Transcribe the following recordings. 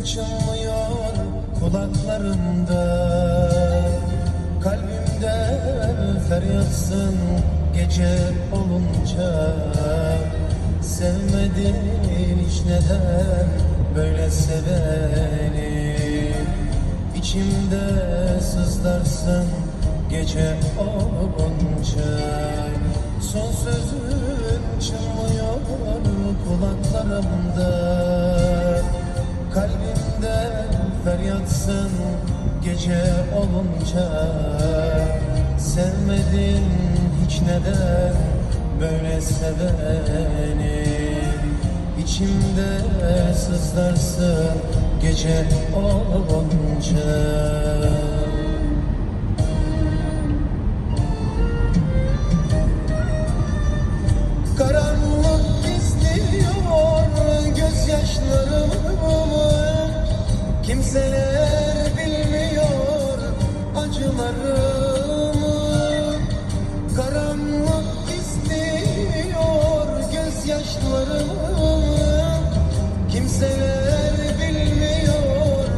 çınlıyor kulaklarımda, kalbimde feryatsın gece olunca. Sevmedin hiç, neden böyle seveni? İçimde sızlarsın gece olunca. Son sözün çınlıyor kulaklarımda, kalbimde feryatsın gece olunca. Sevmedin hiç, neden böyle seveni? İçimde sızlarsın gece olunca. Karanlık izliyor gözyaşlarımı, kimseler bilmiyor acılarımı. Karanlık izliyor gözyaşlarımı, kimseler bilmiyor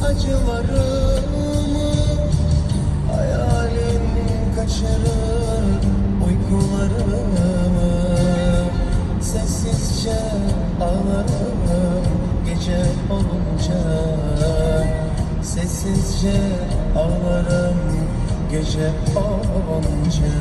acılarımı. Hayalin kaçırır uykularımı, sessizce ağlarım gece olunca. Sessizce ağlarım gece olunca.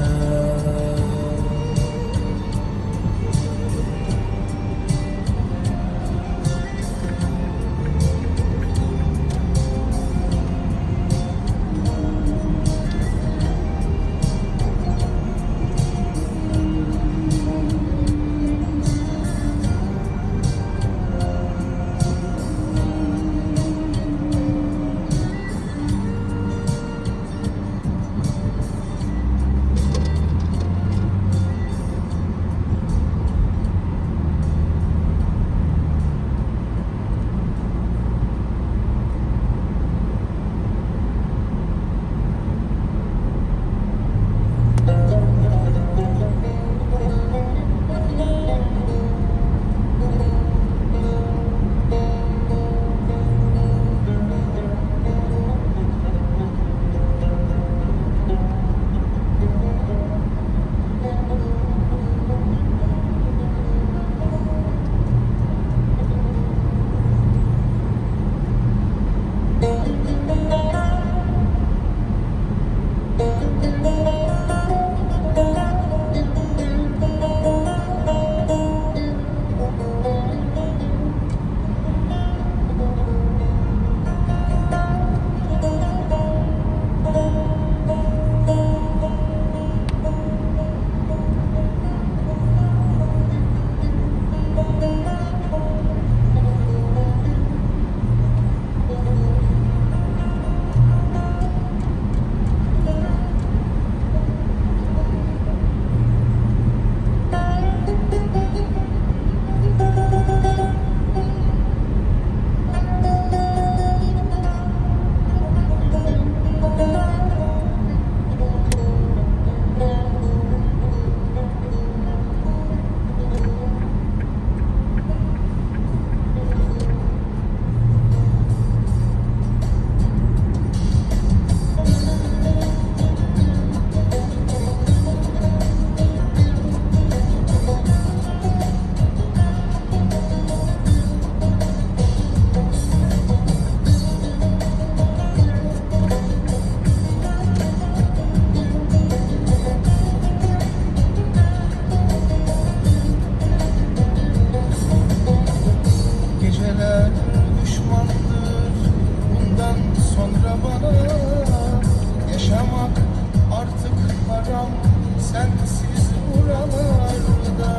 Sensiz buralarda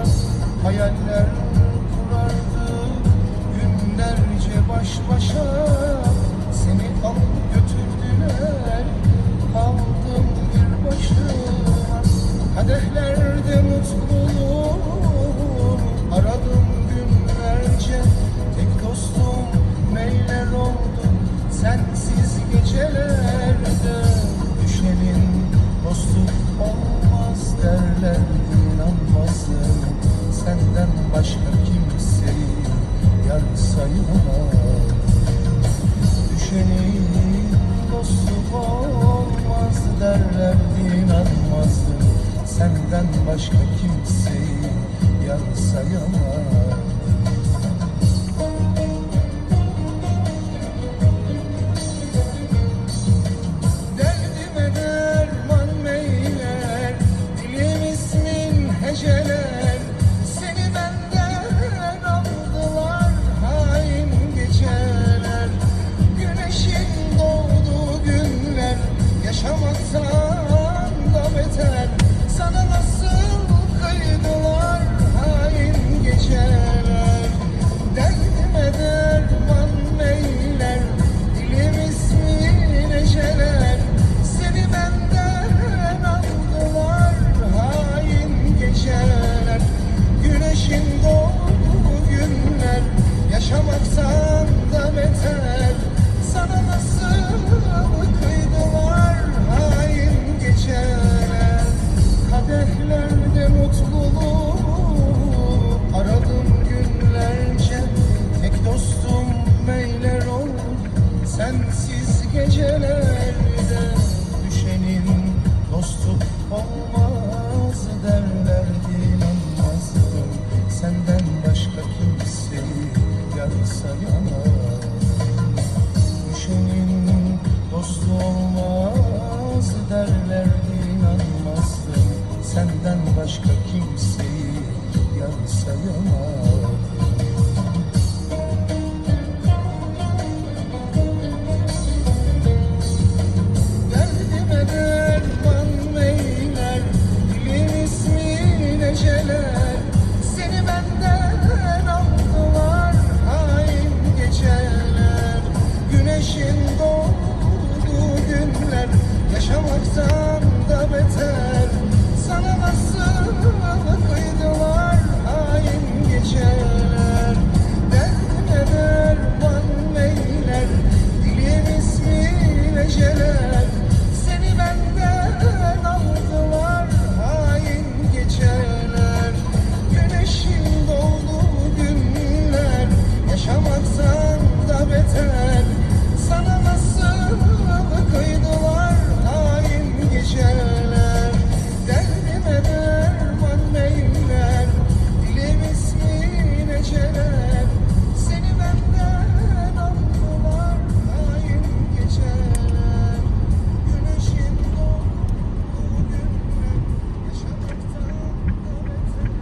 hayaller kurardık günlerce baş başa. Seni alıp götürdüler, kaldım bir başıma. Kadehlerde mutluluğum aradım günlerce. Tek dostum meyler oldu sensiz gecelerde. Düşenin dostluk olmaz derler, inanmazdım. Senden başka kimseyi yar sayamam. güneşin doğduğu günler yaşamaktan da beter. Sana nasıl kıydılar hain geceler. Derdime derman meyler, dilim ismiyle celer. Seni benden aldılar hain geceler. Güneşin doğduğu günler yaşamaktan da beter. Sana nasıl kıydılar hain geceler. Derdime derman meyler, dilim ismine celer. Seni benden aldılar hain geceler. Güneşin doğduğu günler yaşamaktan da beter.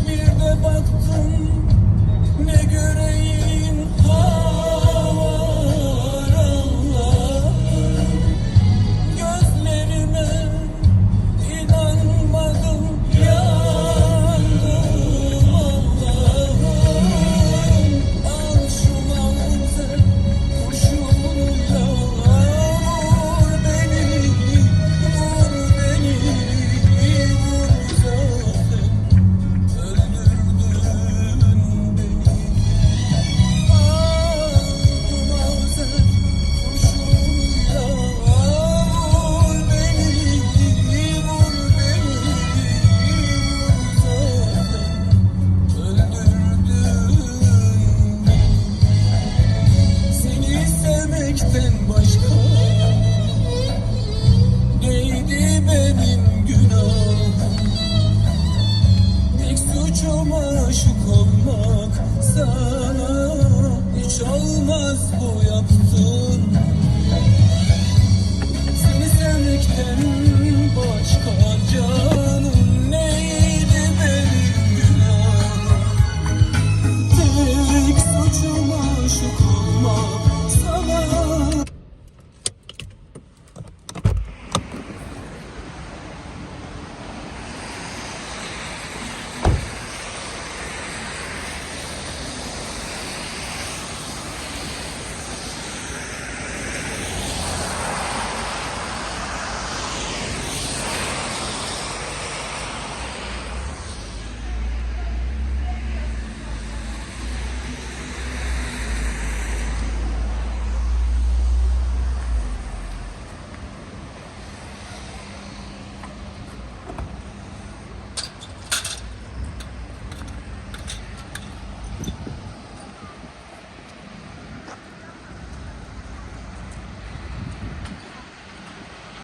Bir de baktım ne göreyim var Allah. Gözlerime inanmadım, yandım Allah'ım. Al şu mavzer kurşunuyla vur beni, vur beni, vur zaten. Öldürdün beni. Al bu mavzer kurşunuyla vur beni, vur beni, vur zaten. Öldürdün beni. Seni sevmekten başka neydi benim günahım? Tek suçum aşık olmak, sana hiç olmaz bu yaptığın. Seni sevmekten başka can